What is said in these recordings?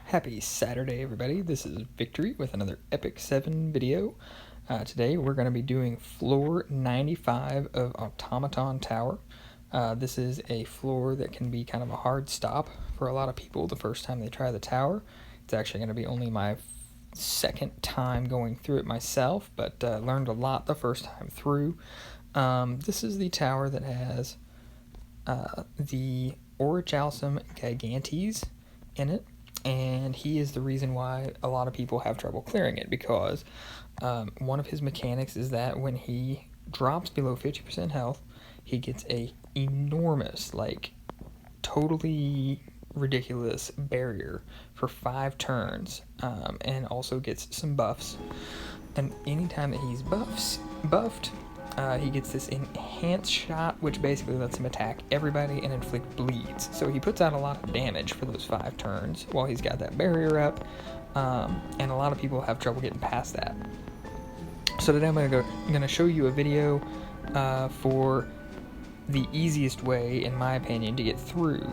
Happy Saturday, everybody. This is Victory with another Epic 7 video. Today we're going to be doing floor 95 of Automaton Tower. This is a floor that can be kind of a hard stop for a lot of people the first time they try the tower. It's actually going to be only my second time going through it myself, but learned a lot the first time through. This is the tower that has the Orichalcum gigantes in it. And he is the reason why a lot of people have trouble clearing it, because one of his mechanics is that when he drops below 50% health, he gets a enormous, like, totally ridiculous barrier for 5 turns, and also gets some buffs. And anytime that he's buffed, he gets this enhanced shot, which basically lets him attack everybody and inflict bleeds. So he puts out a lot of damage for those 5 turns while he's got that barrier up, and a lot of people have trouble getting past that. So today I'm going to show you a video for the easiest way, in my opinion, to get through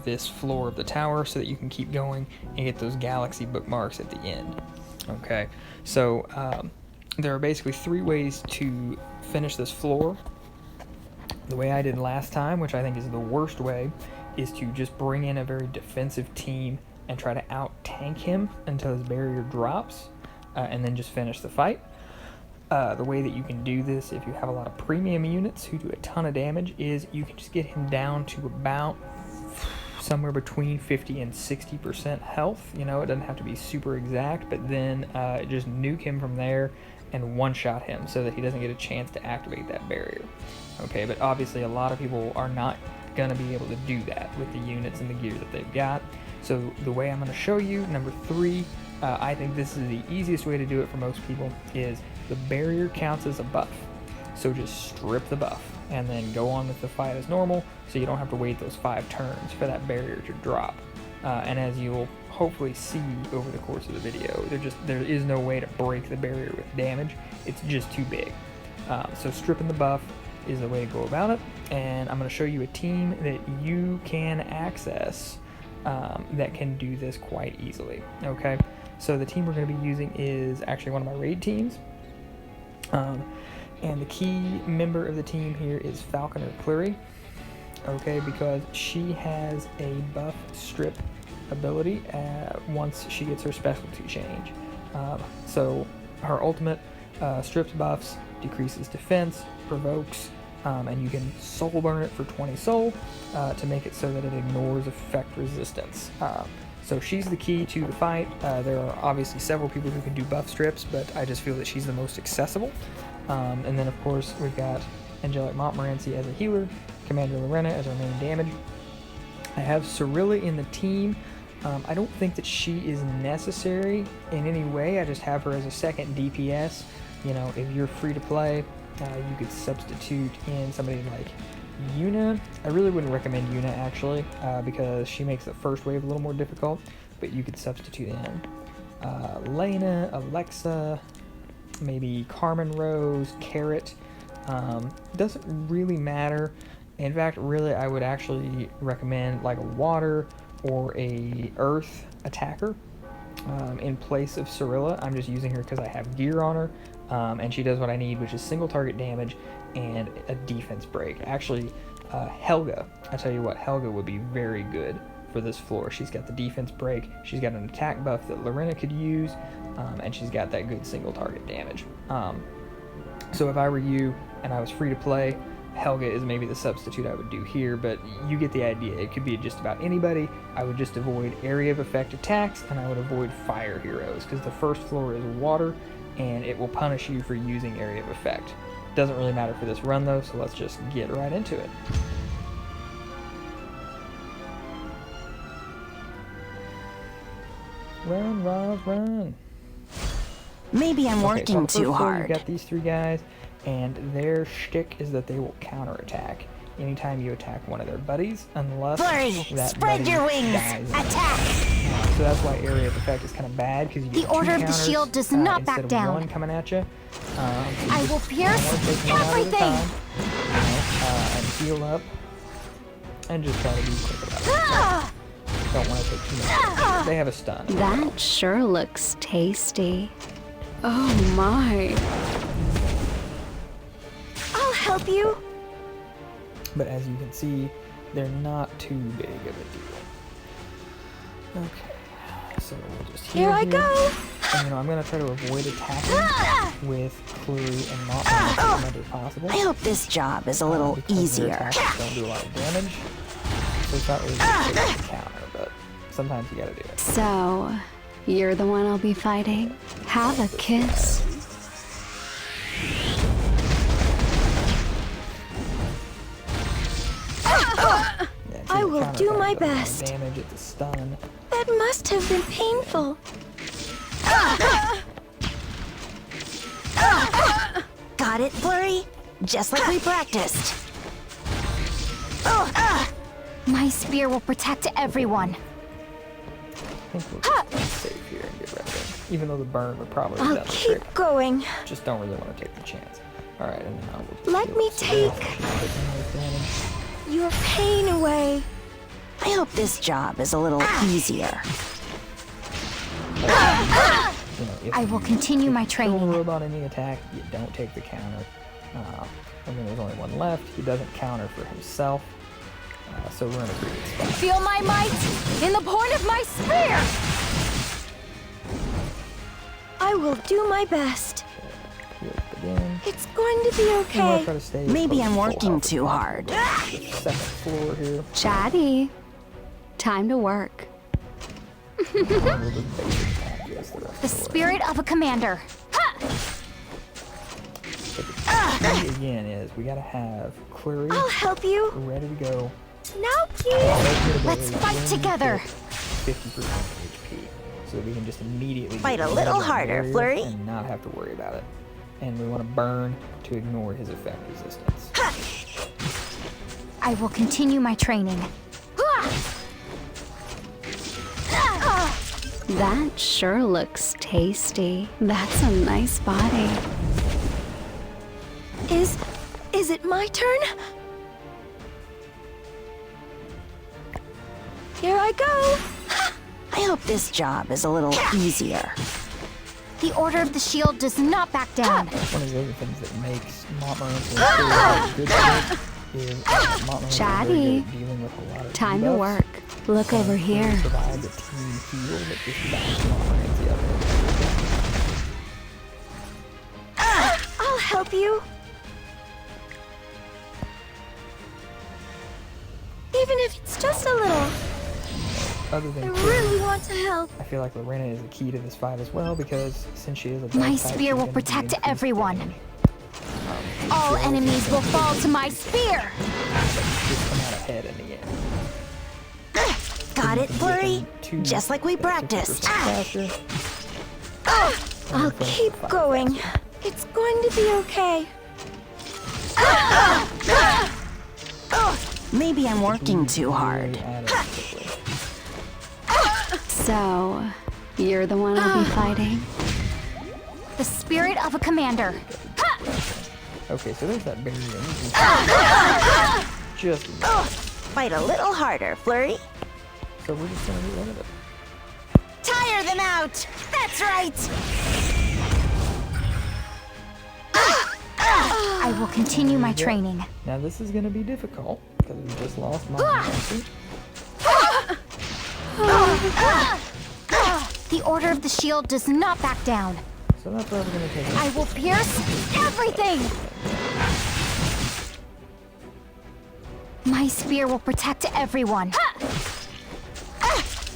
this floor of the tower so that you can keep going and get those galaxy bookmarks at the end. Okay, so there are basically 3 ways to finish this floor. The way I did last time, which I think is the worst way, is to just bring in a very defensive team and try to out-tank him until his barrier drops, and then just finish the fight. The way that you can do this, if you have a lot of premium units who do a ton of damage, is you can just get him down to about somewhere between 50 and 60% health. You know, it doesn't have to be super exact, but then just nuke him from there and one-shot him so that he doesn't get a chance to activate that barrier. Okay, but obviously a lot of people are not going to be able to do that with the units and the gear that they've got. So the way I'm going to show you, number 3, I think this is the easiest way to do it for most people, is the barrier counts as a buff. So just strip the buff and then go on with the fight as normal, so you don't have to wait those 5 turns for that barrier to drop. And as you'll hopefully see over the course of the video, there is no way to break the barrier with damage. It's just too big. So stripping the buff is the way to go about it, and I'm going to show you a team that you can access that can do this quite easily. Okay, so the team we're going to be using is actually one of my raid teams. And the key member of the team here is Falconer Cleary, okay, because she has a buff strip ability once she gets her specialty change. So her ultimate strips buffs, decreases defense, provokes, and you can soul burn it for 20 soul to make it so that it ignores effect resistance. So she's the key to the fight. There are obviously several people who can do buff strips, but I just feel that she's the most accessible. And then, of course, we've got Angelic Montmorency as a healer, Commander Lorena as our main damage. I have Cirilla in the team. I don't think that she is necessary in any way. I just have her as a second DPS. You know, if you're free to play, you could substitute in somebody like Yuna. I really wouldn't recommend Yuna, actually, because she makes the first wave a little more difficult, but you could substitute in Lena, Alexa, maybe Carmen Rose, Carrot. Doesn't really matter. In fact, really, I would actually recommend like a water or a earth attacker in place of Cirilla. I'm just using her because I have gear on her, and she does what I need, which is single target damage and a defense break. Actually, Helga, I tell you what, Helga would be very good for this floor. She's got the defense break, she's got an attack buff that Lorena could use, and she's got that good single target damage. So if I were you and I was free to play, Helga is maybe the substitute I would do here, but you get the idea. It could be just about anybody. I would just avoid area of effect attacks, and I would avoid fire heroes, because the first floor is water, and it will punish you for using area of effect. Doesn't really matter for this run though, so let's just get right into it. Run, Roz, run. Maybe I'm working too hard. You've got these 3 guys, and their shtick is that they will counterattack anytime you attack one of their buddies, unless that spread your wings, attack! So that's why area of effect is kind of bad, because you get the order of the shield does not back down. Instead of 1 coming at you. I will pierce everything! And heal up, and just try to be quick about it. don't want to take too much damage. They have a stun. That sure looks tasty. Oh my. I'll help you. But as you can see, they're not too big of a deal. Okay, so we'll just Here I go. And, I'm going to try to avoid attacking with Clue and not as much as possible. I hope this job is a little Because their easier. attacks don't do a lot of damage, so it's not really good to counter, but sometimes you gotta do it. So, you're the one I'll be fighting? Have a kiss. Yeah, I will do my best. Damage at the stun. That must have been painful. Got it, Flurry? Just like we practiced. My spear will protect everyone. I think we'll just be safe here and get rid of it. Even though the burn would probably have I'll done the keep trick. going. Just don't really want to take the chance. Alright, and now we'll Let me take your pain away. I hope this job is a little easier. I will continue my training. If you robot any attack, you don't take the counter. There's only one left. He doesn't counter for himself. So we're in a pretty good spot. Feel my might in the point of my spear. I will do my best. It's going to be okay. Maybe I'm working too hard. Second floor here. Chatty. Time to work. The spirit of a commander. The key again is we gotta have Clary I'll help you. ready to go. Now, please. Let's fight together. 50% HP, so that we can just immediately Fight get a rid little of that harder, barrier Flurry. and not have to worry about it. And we want to burn to ignore his effect resistance. I will continue my training. That sure looks tasty. That's a nice body. Is it my turn? Here I go. I hope this job is a little easier. The Order of the Shield does not back down. One of the other things that makes Automaton good for is Automaton is very good at dealing with a lot of Time to debuffs. work. Look over here. Provides a team heal that just backs Automaton the other. I'll help you. Even if it's just a little. Other than I really want to help. I feel like Lorena is the key to this fight as well, because since she is a My dark type, spear she's will gonna be protect increased everyone. damage. All She'll enemies will fall to my spear. just come out ahead in the end. Got it, Flurry? Two- Just like we 50% practiced. faster. I'll keep going. It's going to be okay. Maybe I'm working too hard. So, you're the one I'll be fighting? The spirit of a commander. Okay, so there's that barrier. Just Fight a little harder, Flurry. so we're just gonna get rid of it. Tire them out! That's right! I will continue my training. Now this is gonna be difficult because we just lost my Nancy. The Order of the Shield does not back down. So that's why we're gonna take it. I will pierce everything! My spear will protect everyone.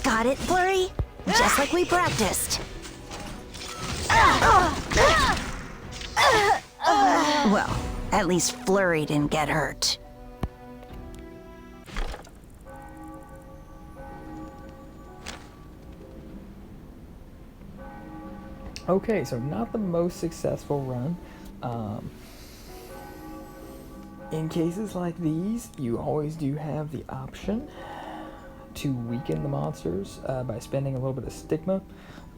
Got it, Flurry? Just like we practiced. Well, at least Flurry didn't get hurt. Okay, so not the most successful run. In cases like these, you always do have the option to weaken the monsters by spending a little bit of stigma.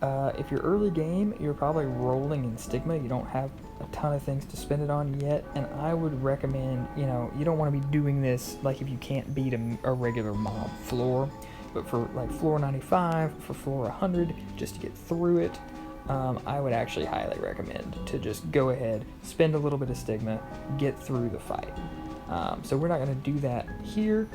If you're early game, you're probably rolling in stigma. You don't have a ton of things to spend it on yet, and I would recommend, you don't want to be doing this like if you can't beat a regular mob floor. But for like floor 95, for floor 100, just to get through it, I would actually highly recommend to just go ahead, spend a little bit of stigma, get through the fight. So we're not going to do that here,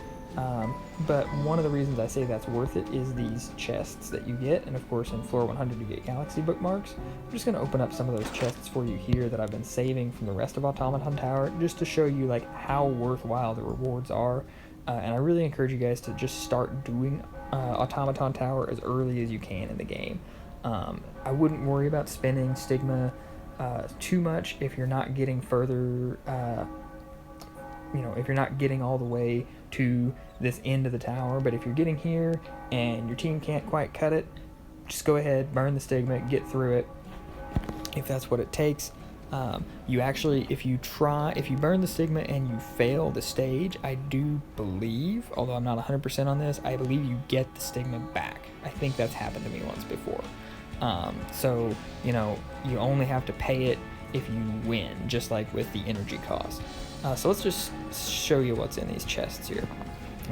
but one of the reasons I say that's worth it is these chests that you get, and of course in floor 100 you get galaxy bookmarks. I'm just going to open up some of those chests for you here that I've been saving from the rest of Automaton Tower, just to show you like how worthwhile the rewards are. And I really encourage you guys to just start doing Automaton Tower as early as you can in the game. I wouldn't worry about spending stigma too much if you're not getting further, if you're not getting all the way to this end of the tower. But if you're getting here and your team can't quite cut it, just go ahead, burn the stigma, get through it if that's what it takes. You actually, if you burn the stigma and you fail the stage, I do believe, although I'm not 100% on this, I believe you get the stigma back. I think that's happened to me once before. So, you only have to pay it if you win, just like with the energy cost. So let's just show you what's in these chests here.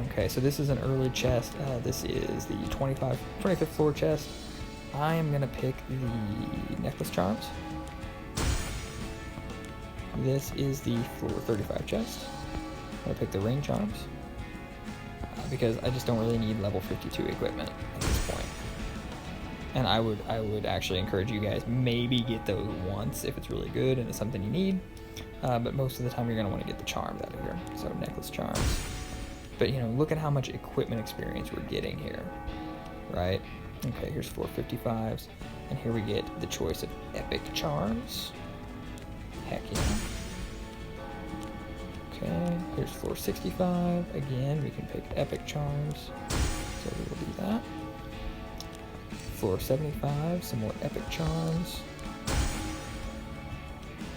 Okay, so this is an early chest. This is the 25th floor chest. I am going to pick the necklace charms. This is the floor 35 chest. I'm going to pick the ring charms because I just don't really need level 52 equipment at this point. And I would actually encourage you guys, maybe get those once if it's really good and it's something you need. But most of the time you're going to want to get the charms out of here. So necklace charms. But look at how much equipment experience we're getting here, right? Okay, here's floor 55s, and here we get the choice of epic charms. Heck yeah. Okay, here's floor 65. Again, we can pick epic charms, so we will do that. Floor 75, some more epic charms.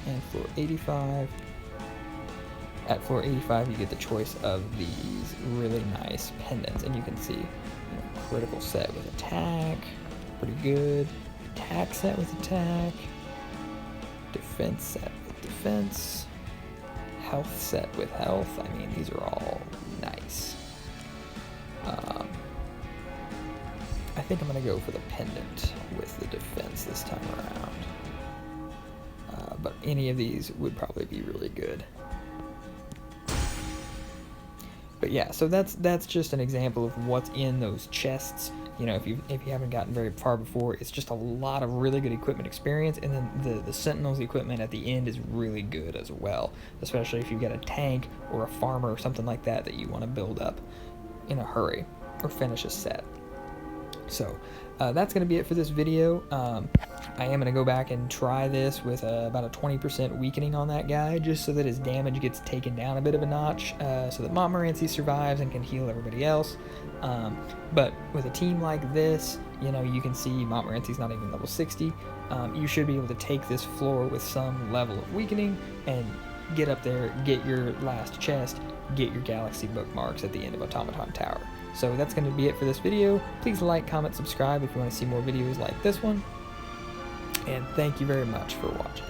And floor 85. At floor 85, you get the choice of these really nice pendants, and you can see critical set with attack, pretty good. Attack set with attack. Defense set with defense. Health set with health. I mean, these are all nice. I think I'm going to go for the pendant with the defense this time around. But any of these would probably be really good. But yeah, so that's just an example of what's in those chests. If you haven't gotten very far before, it's just a lot of really good equipment experience, and then the Sentinels equipment at the end is really good as well, especially if you've got a tank or a farmer or something like that you want to build up in a hurry or finish a set. So that's going to be it for this video. I am going to go back and try this with about a 20% weakening on that guy, just so that his damage gets taken down a bit of a notch, so that Montmorency survives and can heal everybody else. But with a team like this, you can see Montmorency's not even level 60. You should be able to take this floor with some level of weakening and get up there, get your last chest, get your galaxy bookmarks at the end of Automaton Tower. So that's going to be it for this video. Please like, comment, subscribe if you want to see more videos like this one. And thank you very much for watching.